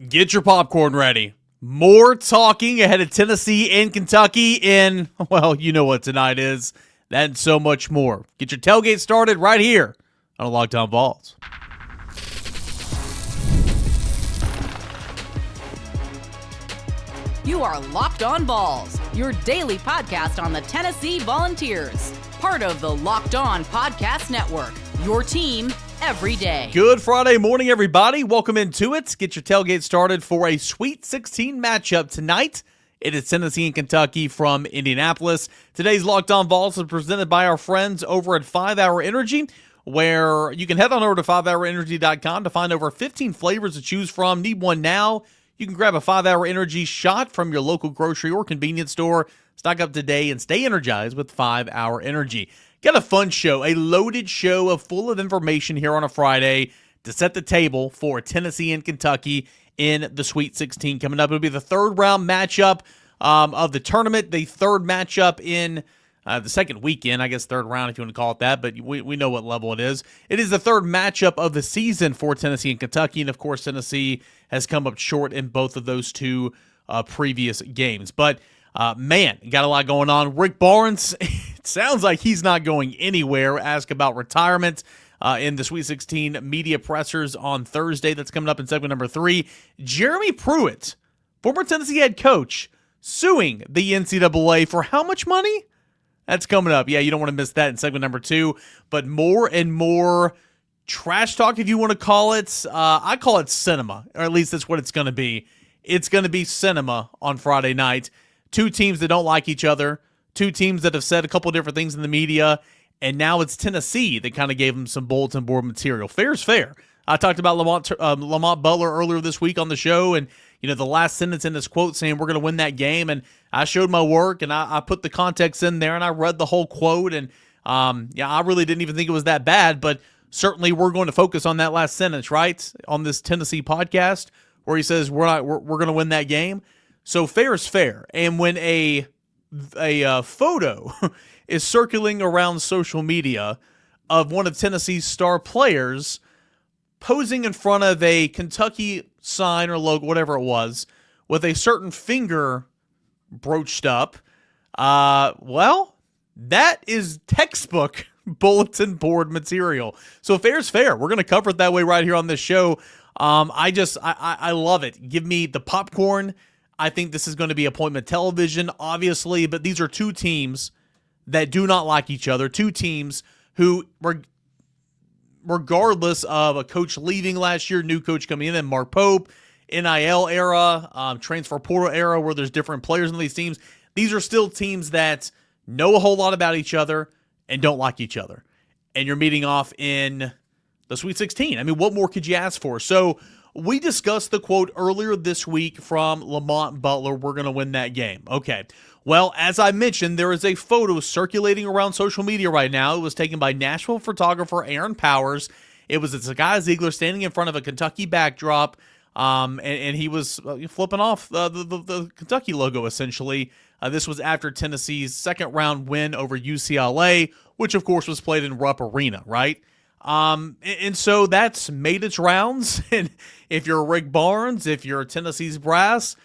Get your popcorn ready. More talking ahead of Tennessee and Kentucky in, well, you know what tonight is. That and so much more. Get your tailgate started right here on Locked On Vols. You are Locked On Vols, your daily podcast on the Tennessee Volunteers. Part of the Locked On Podcast Network, your team every day. Good Friday morning, everybody. Welcome into it. Get your tailgate started for a Sweet 16 matchup tonight. It is Tennessee and Kentucky from Indianapolis. Today's Locked On Vols is presented by our friends over at 5 Hour Energy, where you can head on over to 5hourenergy.com to find over 15 flavors to choose from. Need one now? You can grab a 5 Hour Energy shot from your local grocery or convenience store. Stock up today and stay energized with 5 Hour Energy. Got a fun show, a loaded show full of information here on a Friday to set the table for Tennessee and Kentucky in the Sweet 16 coming up. It'll be the third round matchup of the tournament, the third matchup in the second weekend, I guess third round if you want to call it that, but we know what level it is. It is the third matchup of the season for Tennessee and Kentucky, and of course Tennessee has come up short in both of those two previous games. But man, got a lot going on. Rick Barnes, it sounds like he's not going anywhere. Ask about retirement in the Sweet 16 media pressers on Thursday. That's coming up in segment number 3. Jeremy Pruitt, former Tennessee head coach, suing the NCAA for how much money? That's coming up. Yeah, you don't want to miss that in segment number 2. But more and more trash talk, if you want to call it. I call it cinema, or at least that's what it's going to be. It's going to be cinema on Friday night. Two teams that don't like each other, two teams that have said a couple different things in the media, and now it's Tennessee that kind of gave them some bulletin board material. Fair's fair. I talked about Lamont Butler earlier this week on the show, and the last sentence in this quote saying we're going to win that game, and I showed my work, and I put the context in there, and I read the whole quote, and I really didn't even think it was that bad, but certainly we're going to focus on that last sentence, right, on this Tennessee podcast, where he says we're going to win that game. So fair is fair, and when a photo is circling around social media of one of Tennessee's star players posing in front of a Kentucky sign or logo, whatever it was, with a certain finger broached up, well, that is textbook bulletin board material. So fair's fair. We're going to cover it that way right here on this show. I love it. Give me the popcorn. I think this is going to be appointment television, obviously, but these are two teams that do not like each other, two teams who, regardless of a coach leaving last year, new coach coming in, and Mark Pope, NIL era, transfer portal era where there's different players in these teams, these are still teams that know a whole lot about each other and don't like each other. And you're meeting off in the Sweet 16. I mean, what more could you ask for? So we discussed the quote earlier this week from Lamont Butler, we're going to win that game. Okay. Well, as I mentioned, there is a photo circulating around social media right now. It was taken by Nashville photographer Aaron Powers. It was Zakai Ziegler standing in front of a Kentucky backdrop, and he was flipping off the Kentucky logo, essentially. This was after Tennessee's second-round win over UCLA, which, of course, was played in Rupp Arena, right? And so that's made its rounds. And if you're Rick Barnes, if you're Tennessee's brass,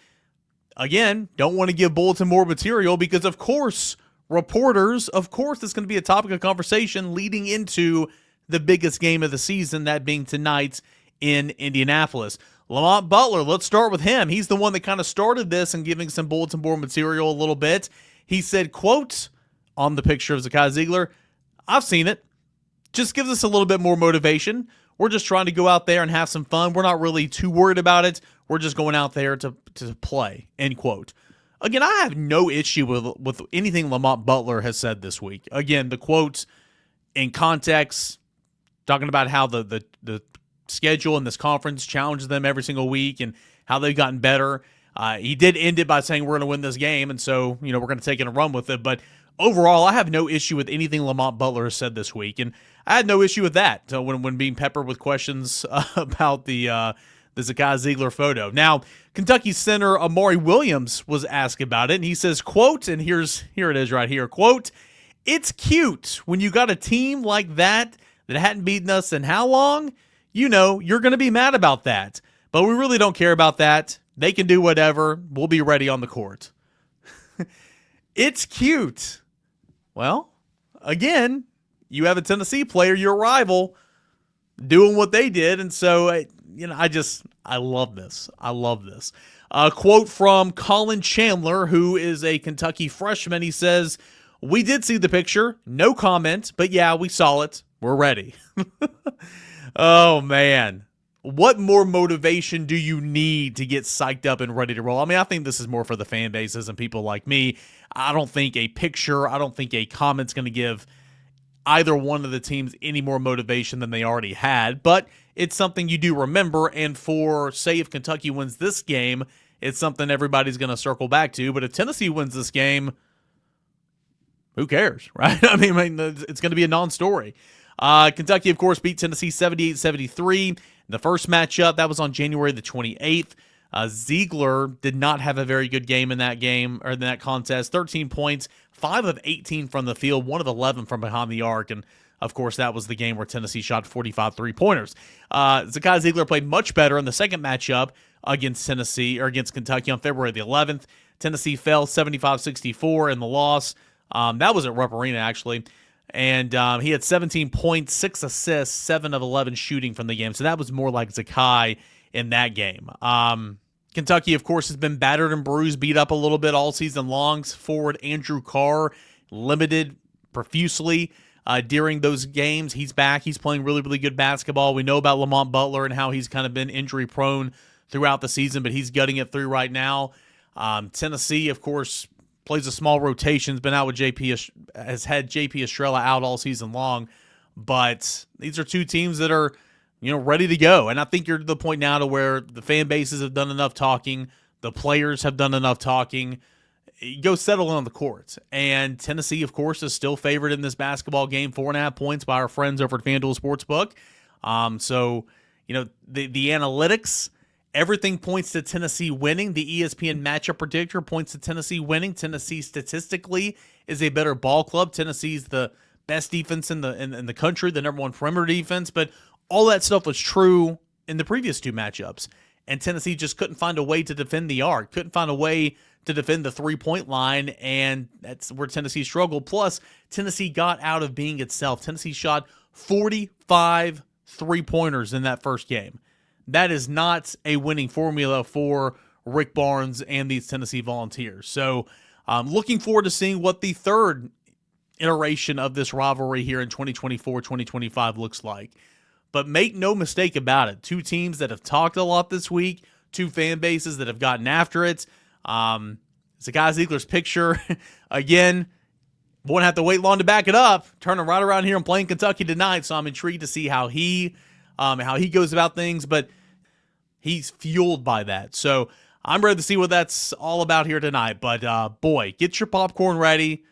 again, don't want to give bulletin board material because, of course, reporters, it's going to be a topic of conversation leading into the biggest game of the season, that being tonight in Indianapolis. Lamont Butler, let's start with him. He's the one that kind of started this and giving some bulletin board material a little bit. He said, quote, on the picture of Zakai Ziegler, "I've seen it. Just gives us a little bit more motivation. We're just trying to go out there and have some fun. We're not really too worried about it. We're just going out there to play," end quote. Again, I have no issue with anything Lamont Butler has said this week. Again, the quote in context, talking about how the schedule in this conference challenges them every single week and how they've gotten better. He did end it by saying we're going to win this game, and so we're going to take it and run with it. But overall, I have no issue with anything Lamont Butler has said this week, and I had no issue with that when being peppered with questions about the Zakai Ziegler photo. Now, Kentucky center Amari Williams was asked about it, and he says, quote, and here it is right here, quote, "It's cute when you got a team like that hadn't beaten us in how long? You're going to be mad about that. But we really don't care about that. They can do whatever. We'll be ready on the court. It's cute. Well, again, you have a Tennessee player, your rival, doing what they did. And so, I love this. I love this. A quote from Colin Chandler, who is a Kentucky freshman. He says, "We did see the picture. No comment. But yeah, we saw it. We're ready." Oh, man. What more motivation do you need to get psyched up and ready to roll? I mean, I think this is more for the fan bases and people like me. I don't think a picture, I don't think a comment's going to give either one of the teams any more motivation than they already had, but it's something you do remember, and for, say, if Kentucky wins this game, it's something everybody's going to circle back to, but if Tennessee wins this game, who cares, right? I mean, it's going to be a non-story. Kentucky, of course, beat Tennessee 78-73. The first matchup, that was on January the 28th. Ziegler did not have a very good game in that contest. 13 points, 5 of 18 from the field, 1 of 11 from behind the arc, and of course that was the game where Tennessee shot 45 three-pointers. Zakai Ziegler played much better in the second matchup against Kentucky on February the 11th. Tennessee fell 75-64 in the loss. That was at Rupp Arena, actually. And he had 17 points, 6 assists, 7 of 11 shooting from the game. So that was more like Zakai in that game. Kentucky, of course, has been battered and bruised, beat up a little bit all season long. Forward Andrew Carr limited profusely during those games. He's back. He's playing really, really good basketball. We know about Lamont Butler and how he's kind of been injury-prone throughout the season, but he's gutting it through right now. Tennessee, of course, plays a small rotation, has been out with has had JP Estrella out all season long, but these are two teams that are, ready to go. And I think you're to the point now to where the fan bases have done enough talking, the players have done enough talking. You go settle on the court. And Tennessee, of course, is still favored in this basketball game, 4.5 points by our friends over at FanDuel Sportsbook. So, the analytics, everything points to Tennessee winning. The ESPN matchup predictor points to Tennessee winning. Tennessee statistically is a better ball club. Tennessee's the best defense in the country, the number one perimeter defense. But all that stuff was true in the previous two matchups. And Tennessee just couldn't find a way to defend the arc, couldn't find a way to defend the three-point line, and that's where Tennessee struggled. Plus, Tennessee got out of being itself. Tennessee shot 45 three-pointers in that first game. That is not a winning formula for Rick Barnes and these Tennessee Volunteers. So I'm looking forward to seeing what the third iteration of this rivalry here in 2024-2025 looks like. But make no mistake about it, two teams that have talked a lot this week, two fan bases that have gotten after it. Zakai Ziegler's picture, again, won't have to wait long to back it up. Turning right around here and playing Kentucky tonight, so I'm intrigued to see how he goes about things, but he's fueled by that. So I'm ready to see what that's all about here tonight. But, boy, get your popcorn ready.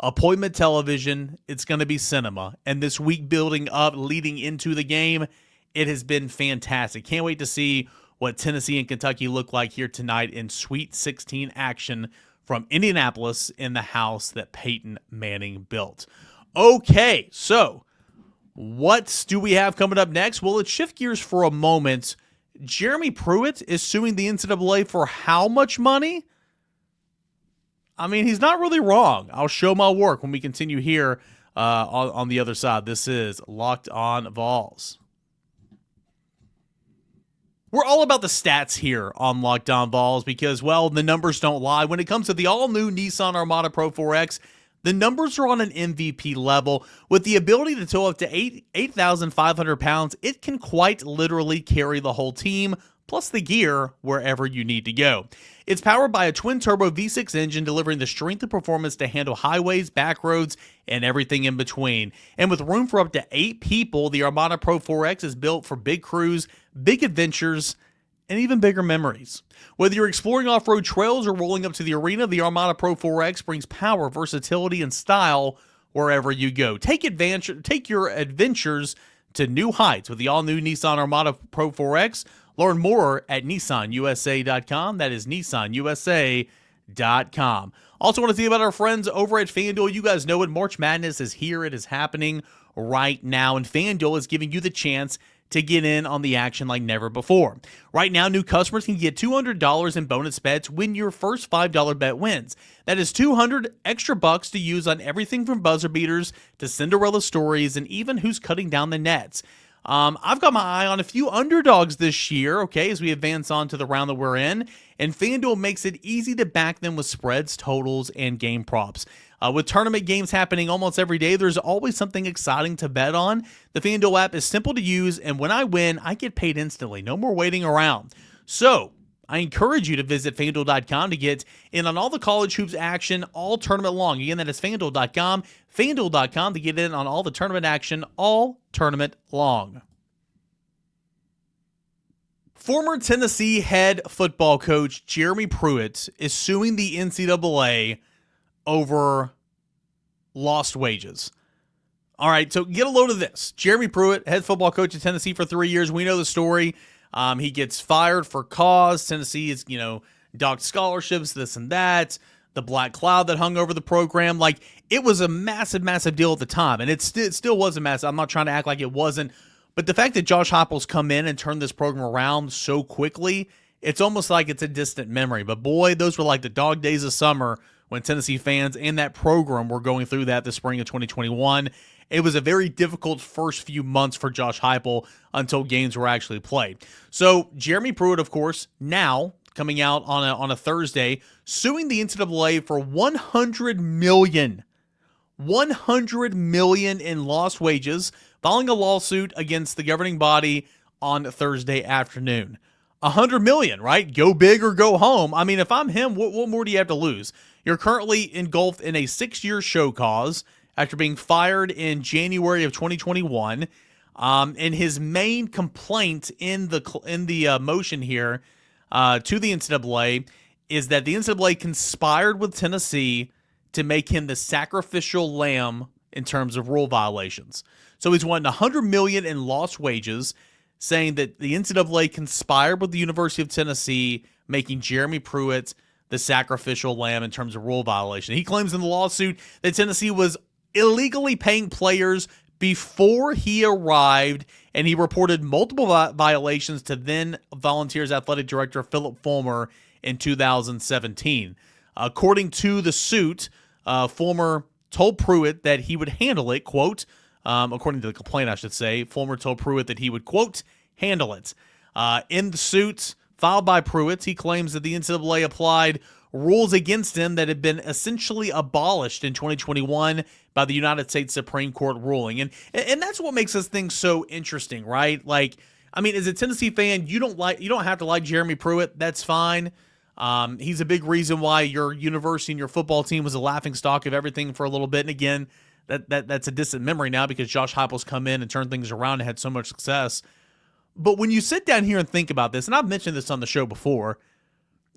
Appointment television, it's going to be cinema. And this week building up, leading into the game, it has been fantastic. Can't wait to see what Tennessee and Kentucky look like here tonight in Sweet 16 action from Indianapolis in the house that Peyton Manning built. Okay, so what do we have coming up next? Well, let's shift gears for a moment. Jeremy Pruitt is suing the NCAA for how much money? I mean, he's not really wrong. I'll show my work when we continue here on the other side. This is Locked On Vols. We're all about the stats here on Locked On Vols because, well, the numbers don't lie. When it comes to the all-new Nissan Armada Pro 4X, the numbers are on an MVP level. With the ability to tow up to 8,500 pounds, it can quite literally carry the whole team, plus the gear, wherever you need to go. It's powered by a twin-turbo V6 engine delivering the strength and performance to handle highways, back roads, and everything in between. And with room for up to 8 people, the Armada Pro 4X is built for big crews, big adventures, and even bigger memories. Whether you're exploring off-road trails or rolling up to the arena, the Armada Pro 4X brings power, versatility, and style wherever you go. Take your adventures to new heights with the all-new Nissan Armada Pro 4X. Learn more at nissanusa.com. That is nissanusa.com. Also want to see about our friends over at FanDuel. You guys know it. March Madness is here. It is happening right now. And FanDuel is giving you the chance to get in on the action like never before. Right now, new customers can get $200 in bonus bets when your first $5 bet wins. That is $200 extra bucks to use on everything from buzzer beaters to Cinderella stories and even who's cutting down the nets. I've got my eye on a few underdogs this year, okay, as we advance on to the round that we're in, and FanDuel makes it easy to back them with spreads, totals, and game props. With tournament games happening almost every day, there's always something exciting to bet on. The FanDuel app is simple to use, and when I win, I get paid instantly. No more waiting around. So, I encourage you to visit FanDuel.com to get in on all the college hoops action all tournament long. Again, that is FanDuel.com. FanDuel.com to get in on all the tournament action all tournament long. Former Tennessee head football coach Jeremy Pruitt is suing the NCAA over lost wages. All right, so get a load of this. Jeremy Pruitt, head football coach at Tennessee for 3 years. We know the story. He gets fired for cause. Tennessee is, docked scholarships, this and that. The black cloud that hung over the program. Like, it was a massive, massive deal at the time. And it still was a massive. I'm not trying to act like it wasn't. But the fact that Josh Heupel's come in and turned this program around so quickly, it's almost like it's a distant memory. But boy, those were like the dog days of summer when Tennessee fans and that program were going through that the spring of 2021. It was a very difficult first few months for Josh Heupel until games were actually played. So Jeremy Pruitt, of course, now coming out on a Thursday, suing the NCAA for $100 million in lost wages, filing a lawsuit against the governing body on Thursday afternoon. $100 million, right? Go big or go home. I mean, if I'm him, what more do you have to lose? You're currently engulfed in a 6-year show cause after being fired in January of 2021. And his main complaint in the motion here to the NCAA is that the NCAA conspired with Tennessee to make him the sacrificial lamb in terms of rule violations. So he's wanting $100 million in lost wages, saying that the NCAA conspired with the University of Tennessee, making Jeremy Pruitt the sacrificial lamb in terms of rule violation. He claims in the lawsuit that Tennessee was illegally paying players before he arrived, and he reported multiple violations to then Volunteers athletic director Philip Fulmer in 2017. According to the suit, Fulmer told Pruitt that he would handle it, quote, according to the complaint, I should say, Fulmer told Pruitt that he would, quote, handle it. In the suit filed by Pruitt, he claims that the NCAA applied rules against him that had been essentially abolished in 2021 by the United States Supreme Court ruling. And that's what makes this thing so interesting, right? Like, I mean, as a Tennessee fan, you don't have to like Jeremy Pruitt. That's fine. He's a big reason why your university and your football team was a laughingstock of everything for a little bit. And again, that's a distant memory now because Josh Heupel's come in and turned things around and had so much success. But when you sit down here and think about this, and I've mentioned this on the show before,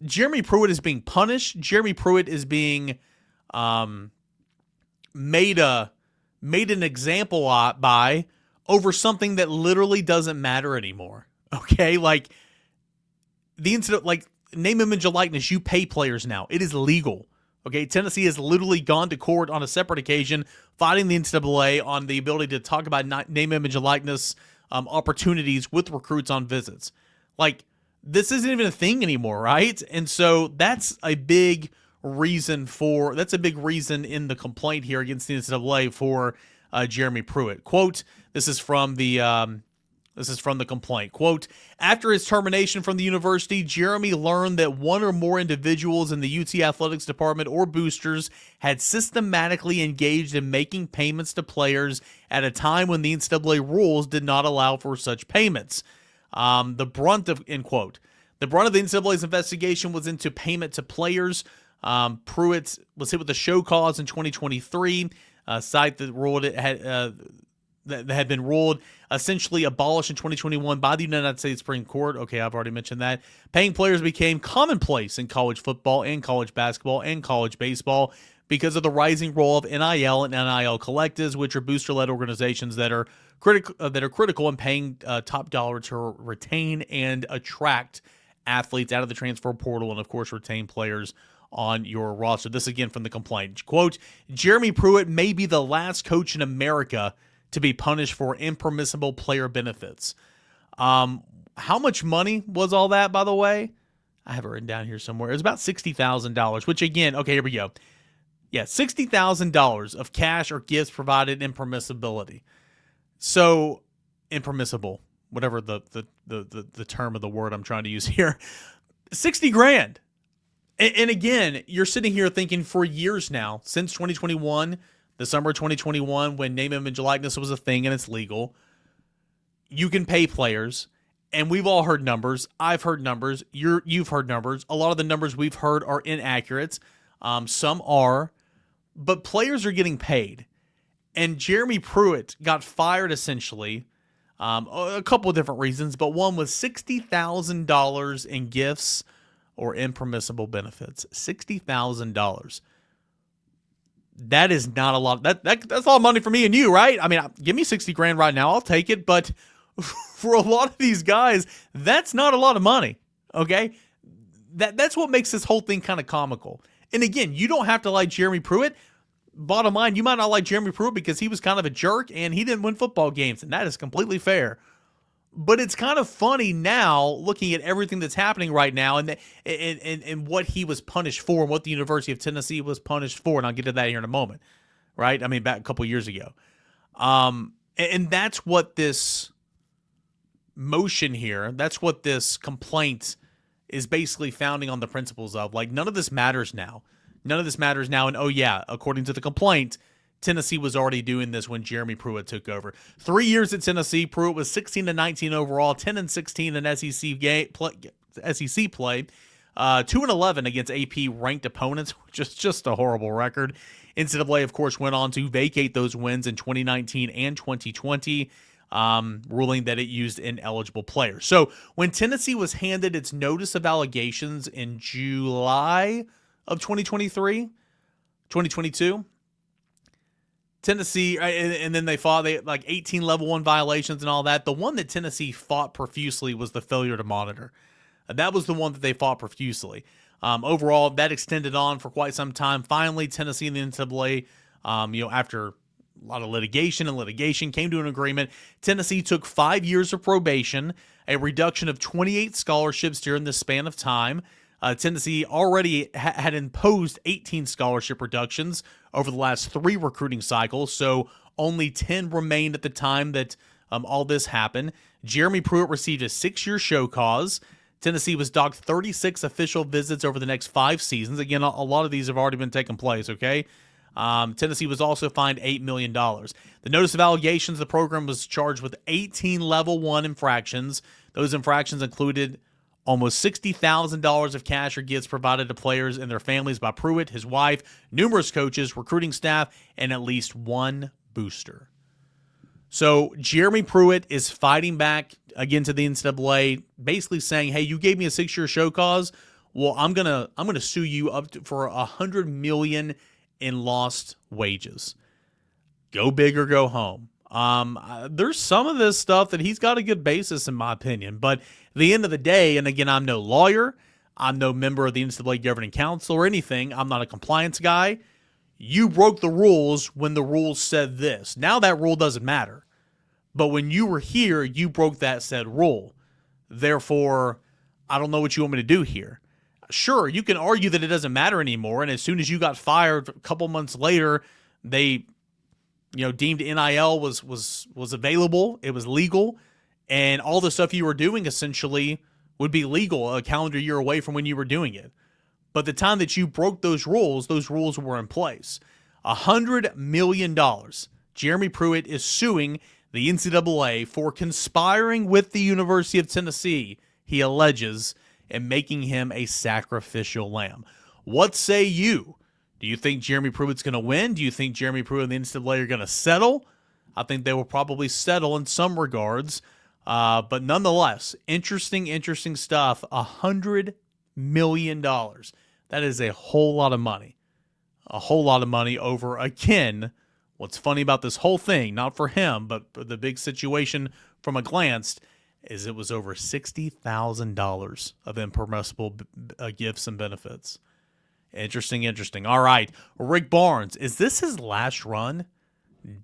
Jeremy Pruitt is being punished. Jeremy Pruitt is being made an example by over something that literally doesn't matter anymore. Okay, like the incident, like name, image, and likeness. You pay players now. It is legal. Okay, Tennessee has literally gone to court on a separate occasion, fighting the NCAA on the ability to talk about name, image, and likeness opportunities with recruits on visits. Like, this isn't even a thing anymore, right? And so that's a big reason in the complaint here against the NCAA for Jeremy Pruitt. Quote, this is from the complaint. Quote, after his termination from the university, Jeremy learned that one or more individuals in the UT athletics department or boosters had systematically engaged in making payments to players at a time when the NCAA rules did not allow for such payments. The brunt of the NCAA's investigation was into payment to players. Pruitt was hit with a show cause in 2023, a site that ruled it that had been ruled essentially abolished in 2021 by the United States Supreme Court. Okay, I've already mentioned that. Paying players became commonplace in college football and college basketball and college baseball because of the rising role of NIL and NIL collectives, which are booster-led organizations that are critical in paying top dollar to retain and attract athletes out of the transfer portal and, of course, retain players on your roster. This again from the complaint. Quote, Jeremy Pruitt may be the last coach in America to be punished for impermissible player benefits. How much money was all that, by the way? I have it written down here somewhere. It was about $60,000, which again, okay, here we go. Yeah, $60,000 of cash or gifts provided impermissibility. So, impermissible, whatever the term of the word I'm trying to use here. 60 grand. And again, you're sitting here thinking for years now, since 2021, the summer of 2021, when name, image, likeness was a thing and it's legal, you can pay players. And we've all heard numbers. I've heard numbers. You've heard numbers. A lot of the numbers we've heard are inaccurate. Some are. But players are getting paid. And Jeremy Pruitt got fired essentially. A couple of different reasons. But one was $60,000 in gifts or impermissible benefits. $60,000. That is not a lot. That's a lot of money for me and you, right? I mean, give me 60 grand right now. I'll take it. But for a lot of these guys, that's not a lot of money, okay? That's what makes this whole thing kind of comical. And again, you don't have to like Jeremy Pruitt. Bottom line, you might not like Jeremy Pruitt because he was kind of a jerk and he didn't win football games, and that is completely fair. But it's kind of funny now looking at everything that's happening right now and what he was punished for and what the University of Tennessee was punished for, and I'll get to that here in a moment, right? I mean, back a couple years ago. And that's what this motion here, that's what this complaint is basically founding on the principles of. Like, none of this matters now. None of this matters now. And oh yeah, according to the complaint, Tennessee was already doing this when Jeremy Pruitt took over. 3 years at Tennessee, Pruitt was 16-19 overall, 10-16 in SEC play, 2-11 against AP ranked opponents, which is just a horrible record. NCAA, of course, went on to vacate those wins in 2019 and 2020. Ruling that it used ineligible players. So when Tennessee was handed its notice of allegations in July of 2022, Tennessee, and then they like 18 level 1 violations and all that. The one that Tennessee fought profusely was the failure to monitor. That was the one that they fought profusely. Overall, that extended on for quite some time. Finally, Tennessee and the NCAA, after a lot of litigation came to an agreement. Tennessee took 5 years of probation, a reduction of 28 scholarships during this span of time. Tennessee already had imposed 18 scholarship reductions over the last 3 recruiting cycles, so only 10 remained at the time that all this happened. Jeremy Pruitt received a 6-year show cause. Tennessee was docked 36 official visits over the next 5 seasons. Again, a lot of these have already been taking place, okay? Tennessee was also fined $8 million. The notice of allegations, the program was charged with 18 level 1 infractions. Those infractions included almost $60,000 of cash or gifts provided to players and their families by Pruitt, his wife, numerous coaches, recruiting staff, and at least 1 booster. So Jeremy Pruitt is fighting back again to the NCAA, basically saying, "Hey, you gave me a 6-year show cause. Well, I'm gonna sue you up for $100 million in lost wages. Go big or go home." There's some of this stuff that he's got a good basis in my opinion, but at the end of the day, and again, I'm no lawyer, I'm no member of the NCAA Governing Council or anything, I'm not a compliance guy. You broke the rules when the rules said this. Now that rule doesn't matter, but when you were here, you broke that said rule. Therefore, I don't know what you want me to do here. Sure, you can argue that it doesn't matter anymore, and as soon as you got fired a couple months later, they deemed NIL was available, it was legal, and all the stuff you were doing essentially would be legal a calendar year away from when you were doing it. But the time that you broke those rules were in place. $100 million. Jeremy Pruitt is suing the NCAA for conspiring with the University of Tennessee, he alleges, and making him a sacrificial lamb. What say you? Do you think Jeremy Pruitt's going to win? Do you think Jeremy Pruitt and the NCAA are going to settle? I think they will probably settle in some regards. But nonetheless, interesting stuff. $100 million. That is a whole lot of money. A whole lot of money over, again, what's funny about this whole thing, not for him, but for the big situation from a glance, is it was over $60,000 of impermissible gifts and benefits. Interesting. All right, Rick Barnes, is this his last run?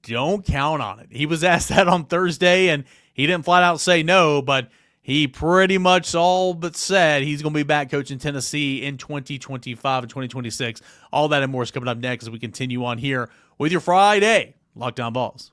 Don't count on it. He was asked that on Thursday, and He didn't flat out say no, but he pretty much all but said he's going to be back coaching Tennessee in 2025 and 2026. All that and more is coming up next as we continue on here with your Friday Lockdown Vols.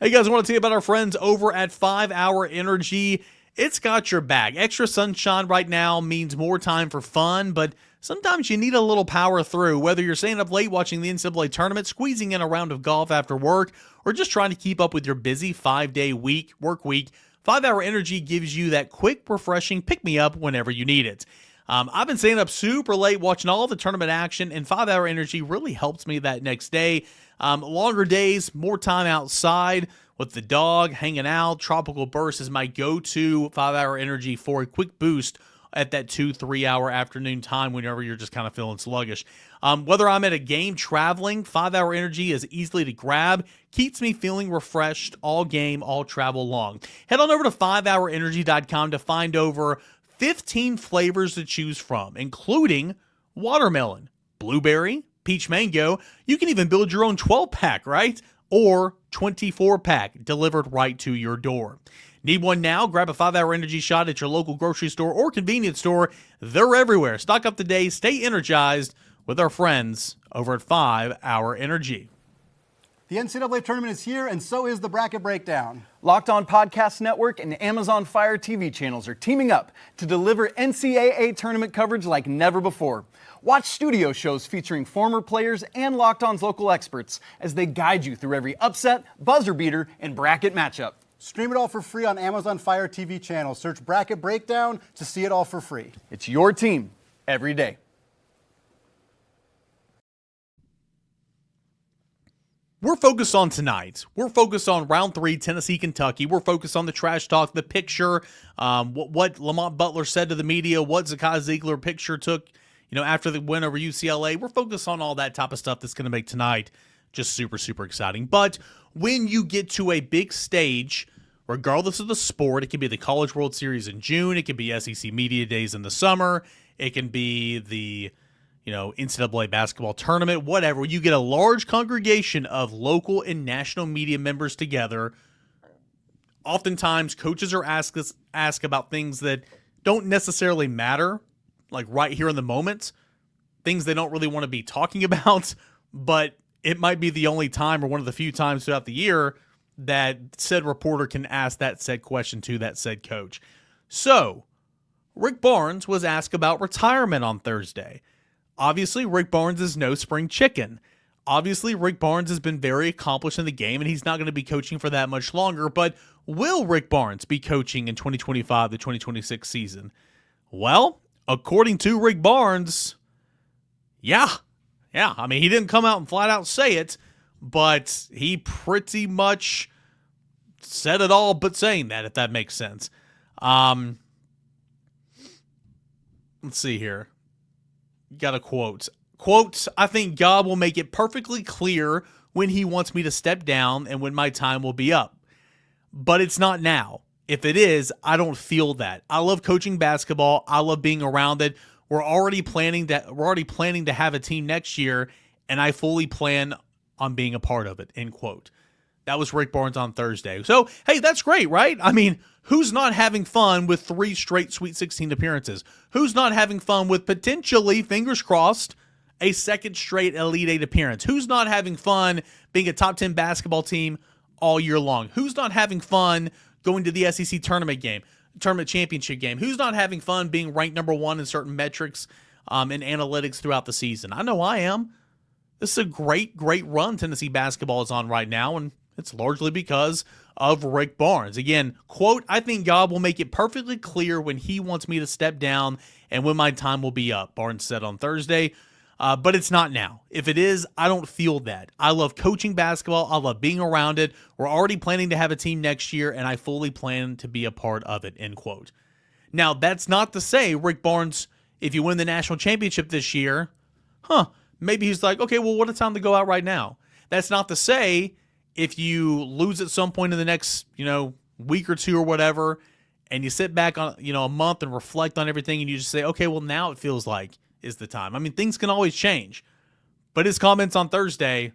Hey guys, I want to tell you about our friends over at 5 Hour Energy. It's got your back. Extra sunshine right now means more time for fun, but sometimes you need a little power through. Whether you're staying up late watching the NCAA Tournament, squeezing in a round of golf after work, or just trying to keep up with your busy 5-day work week, 5 Hour Energy gives you that quick, refreshing pick-me-up whenever you need it. I've been staying up super late watching all the tournament action, and 5 Hour Energy really helps me that next day. Longer days, more time outside with the dog, hanging out. Tropical Burst is my go-to 5 Hour Energy for a quick boost at that 2-3 hour afternoon time whenever you're just kind of feeling sluggish. Whether I'm at a game, traveling, 5 Hour Energy is easily to grab, keeps me feeling refreshed all game, all travel long. Head on over to 5hourenergy.com to find over 15 flavors to choose from, including watermelon, blueberry, peach mango. You can even build your own 12-pack, right? Or 24-pack delivered right to your door. Need one now? Grab a 5 Hour Energy shot at your local grocery store or convenience store. They're everywhere. Stock up today. Stay energized with our friends over at 5 Hour Energy. The NCAA Tournament is here, and so is the Bracket Breakdown. Locked On Podcast Network and Amazon Fire TV channels are teaming up to deliver NCAA Tournament coverage like never before. Watch studio shows featuring former players and Locked On's local experts as they guide you through every upset, buzzer beater, and bracket matchup. Stream it all for free on Amazon Fire TV channel. Search Bracket Breakdown to see it all for free. It's your team every day. We're focused on tonight. We're focused on round 3, Tennessee, Kentucky. We're focused on the trash talk, the picture, what Lamont Butler said to the media, what Zakai Ziegler picture took, after the win over UCLA. We're focused on all that type of stuff that's going to make tonight just super, super exciting. But when you get to a big stage, regardless of the sport, it could be the College World Series in June, it could be SEC Media Days in the summer, it can be the NCAA basketball tournament, whatever. You get a large congregation of local and national media members together. Oftentimes, coaches are asked about things that don't necessarily matter, like right here in the moment, things they don't really want to be talking about, but it might be the only time or one of the few times throughout the year that said reporter can ask that said question to that said coach. So, Rick Barnes was asked about retirement on Thursday. Obviously, Rick Barnes is no spring chicken. Obviously, Rick Barnes has been very accomplished in the game, and he's not going to be coaching for that much longer. But will Rick Barnes be coaching in 2025 to 2026 season? Well, according to Rick Barnes, yeah. I mean, he didn't come out and flat out say it, but he pretty much said it all but saying that, if that makes sense. Let's see here. Got a quote. Quote, I think God will make it perfectly clear when he wants me to step down and when my time will be up. But it's not now. If it is, I don't feel that. I love coaching basketball. I love being around it. We're already planning to have a team next year, and I fully plan on being a part of it, end quote. That was Rick Barnes on Thursday. So, hey, that's great, right? I mean, who's not having fun with 3 straight Sweet 16 appearances? Who's not having fun with potentially, fingers crossed, a second straight Elite 8 appearance? Who's not having fun being a top 10 basketball team all year long? Who's not having fun going to the SEC tournament championship game? Who's not having fun being ranked number 1 in certain metrics and analytics throughout the season? I know I am. This is a great run Tennessee basketball is on right now, and it's largely because of Rick Barnes. Again, quote, I think God will make it perfectly clear when he wants me to step down and when my time will be up, Barnes said on Thursday. But it's not now. If it is, I don't feel that. I love coaching basketball. I love being around it. We're already planning to have a team next year, and I fully plan to be a part of it, end quote. Now, that's not to say, Rick Barnes, if you win the national championship this year, maybe he's like, okay, well, what a time to go out right now. That's not to say if you lose at some point in the next, week or two or whatever, and you sit back on, a month and reflect on everything, and you just say, okay, well, now it feels like is the time. I mean, things can always change, but his comments on Thursday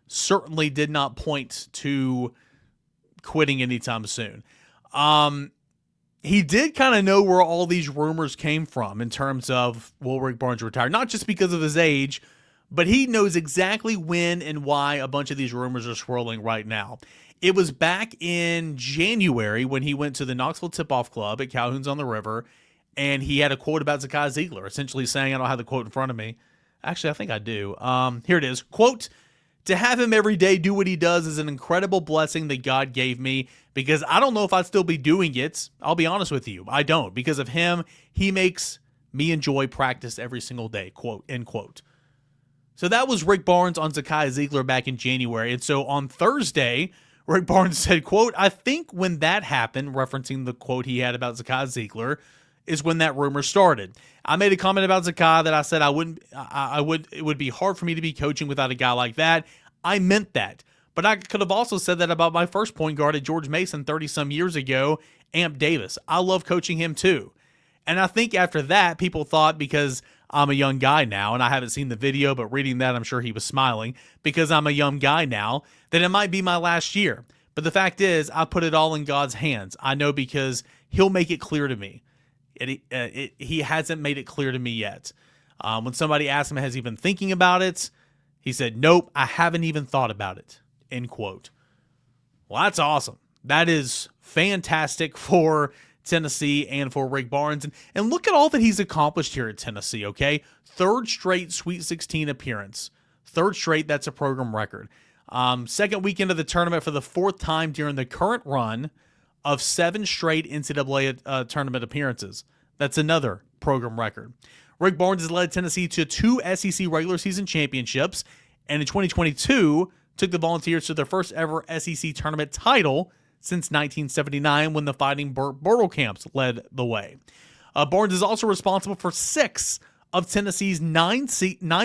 certainly did not point to quitting anytime soon. He did kind of know where all these rumors came from in terms of will Rick Barnes retire, not just because of his age, but he knows exactly when and why a bunch of these rumors are swirling right now. It was back in January when he went to the Knoxville Tip-Off Club at Calhoun's on the River, and he had a quote about Zakai Ziegler, essentially saying, I don't have the quote in front of me. Actually, I think I do. Here it is. Quote, "To have him every day do what he does is an incredible blessing that God gave me, because I don't know if I'd still be doing it. I'll be honest with you. I don't. Because of him, he makes me enjoy practice every single day." Quote, end quote. So that was Rick Barnes on Zakai Ziegler back in January. And so on Thursday, Rick Barnes said, quote, "I think when that happened," referencing the quote he had about Zakai Ziegler, "is when that rumor started. I made a comment about Zakai that I said it would be hard for me to be coaching without a guy like that. I meant that. But I could have also said that about my first point guard at George Mason 30-some years ago, Amp Davis. I love coaching him too. And I think after that, people thought, because I'm a young guy now, and I haven't seen the video, but reading that, I'm sure he was smiling, because I'm a young guy now, that it might be my last year. But the fact is, I put it all in God's hands. I know because he'll make it clear to me. He hasn't made it clear to me yet. When somebody asked him, has he been thinking about it? He said, nope, I haven't even thought about it. End quote. Well, that's awesome. That is fantastic for Tennessee and for Rick Barnes. And look at all that he's accomplished here at Tennessee, okay? Third straight Sweet 16 appearance. Third straight, that's a program record. Second weekend of the tournament for the fourth time during the current run of 7 straight NCAA tournament appearances. That's another program record. Rick Barnes has led Tennessee to 2 SEC regular season championships, and in 2022 took the Volunteers to their first ever SEC tournament title since 1979 when the Fighting Burt Bertelkamps led the way. Barnes is also responsible for 6 of Tennessee's 9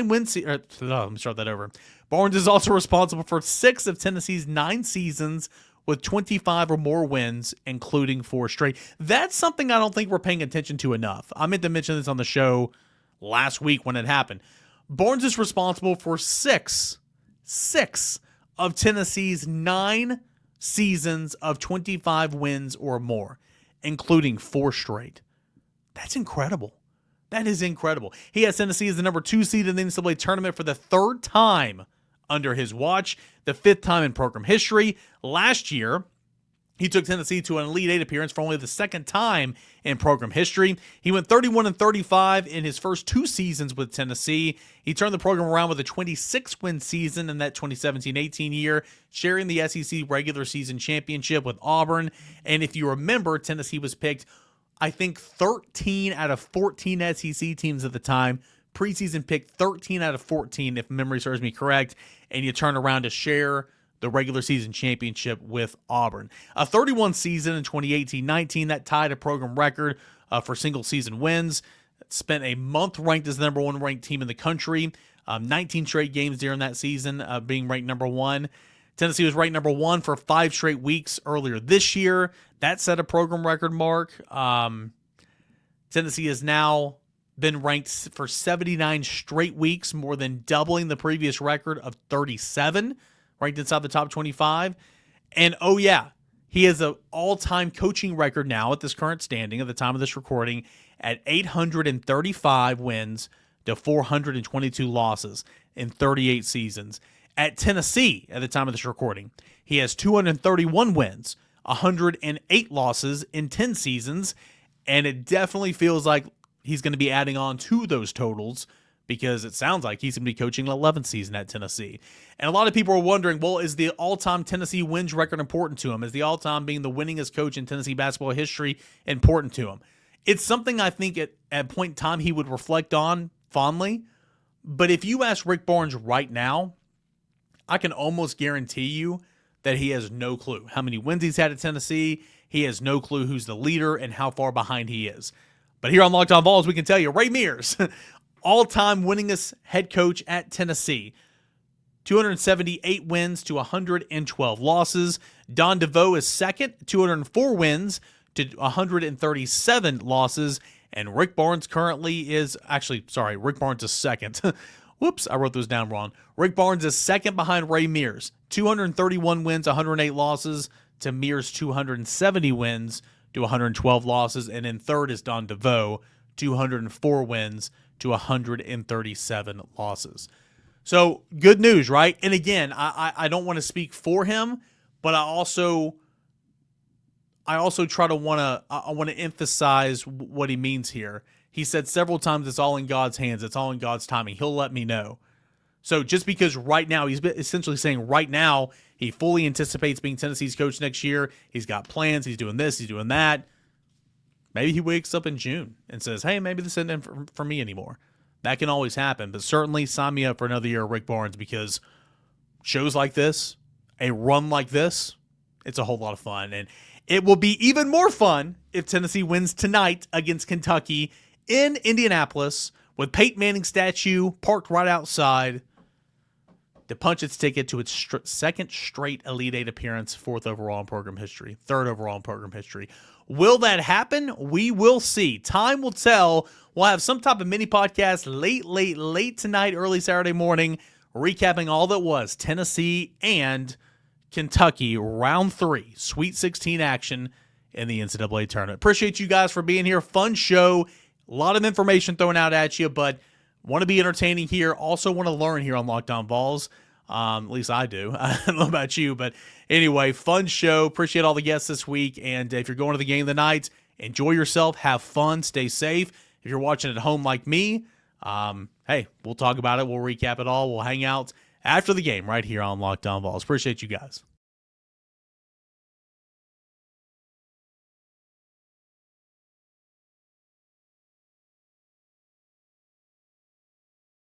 wins. Let me start that over. Barnes is also responsible for 6 of Tennessee's 9 seasons with 25 or more wins, including 4 straight. That's something I don't think we're paying attention to enough. I meant to mention this on the show last week when it happened. Barnes is responsible for 6 of Tennessee's 9 seasons of 25 wins or more, including 4 straight. That's incredible. That is incredible. He has Tennessee as the number 2 seed in the NCAA tournament for the 3rd time under his watch, the 5th time in program history. Last year, he took Tennessee to an Elite 8 appearance for only the 2nd time in program history. He went 31-35 in his first 2 seasons with Tennessee. He turned the program around with a 26-win season in that 2017-18 year, sharing the SEC regular season championship with Auburn. And if you remember, Tennessee was picked, I think, 13 out of 14 SEC teams at the time. Preseason picked 13 out of 14, if memory serves me correct, and you turn around to share the regular season championship with Auburn. A 31 season in 2018-19, that tied a program record for single season wins. Spent a month ranked as the number 1 ranked team in the country. 19 straight games during that season being ranked number 1. Tennessee was ranked number 1 for 5 straight weeks earlier this year. That set a program record mark. Tennessee has now been ranked for 79 straight weeks, more than doubling the previous record of 37, ranked inside the top 25. And oh yeah, he has an all-time coaching record now at this current standing at the time of this recording at 835 wins to 422 losses in 38 seasons. At Tennessee, at the time of this recording, he has 231 wins, 108 losses in 10 seasons, and it definitely feels like he's going to be adding on to those totals because it sounds like he's going to be coaching an 11th season at Tennessee. And a lot of people are wondering, well, is the all-time Tennessee wins record important to him? Is the all-time being the winningest coach in Tennessee basketball history important to him? It's something I think at a point in time he would reflect on fondly. But if you ask Rick Barnes right now, I can almost guarantee you that he has no clue how many wins he's had at Tennessee. He has no clue who's the leader and how far behind he is. But here on Locked On Vols, we can tell you, Ray Mears, all-time winningest head coach at Tennessee. 278 wins to 112 losses. Don DeVoe is second, 204 wins to 137 losses. And Rick Barnes currently is, Rick Barnes is second. Whoops, I wrote those down wrong. Rick Barnes is second behind Ray Mears. 231 wins, 108 losses to Mears 270 wins to 112 losses. And in third is Don DeVoe, 204 wins to 137 losses. So good news, right? And again, I don't want to speak for him, but I also try to I want to emphasize what he means here. He said several times, it's all in God's hands. It's all in God's timing. He'll let me know. So just because right now, he's essentially saying right now, he fully anticipates being Tennessee's coach next year. He's got plans. He's doing this. He's doing that. Maybe he wakes up in June and says, hey, maybe this isn't for me anymore. That can always happen. But certainly sign me up for another year of Rick Barnes, because shows like this, a run like this, it's a whole lot of fun. And it will be even more fun if Tennessee wins tonight against Kentucky in Indianapolis, with Peyton Manning's statue parked right outside to punch its ticket to its second straight Elite Eight appearance, 4th overall in program history, 3rd overall in program history. Will that happen? We will see. Time will tell. We'll have some type of mini podcast late tonight, early Saturday morning, recapping all that was Tennessee and Kentucky round 3, Sweet 16 action in the NCAA tournament. Appreciate you guys for being here. Fun show. A lot of information thrown out at you, but want to be entertaining here. Also want to learn here on Locked On Vols. At least I do. I don't know about you, but anyway, fun show. Appreciate all the guests this week. And if you're going to the game tonight, enjoy yourself, have fun, stay safe. If you're watching at home like me, hey, we'll talk about it. We'll recap it all. We'll hang out after the game right here on Locked On Vols. Appreciate you guys.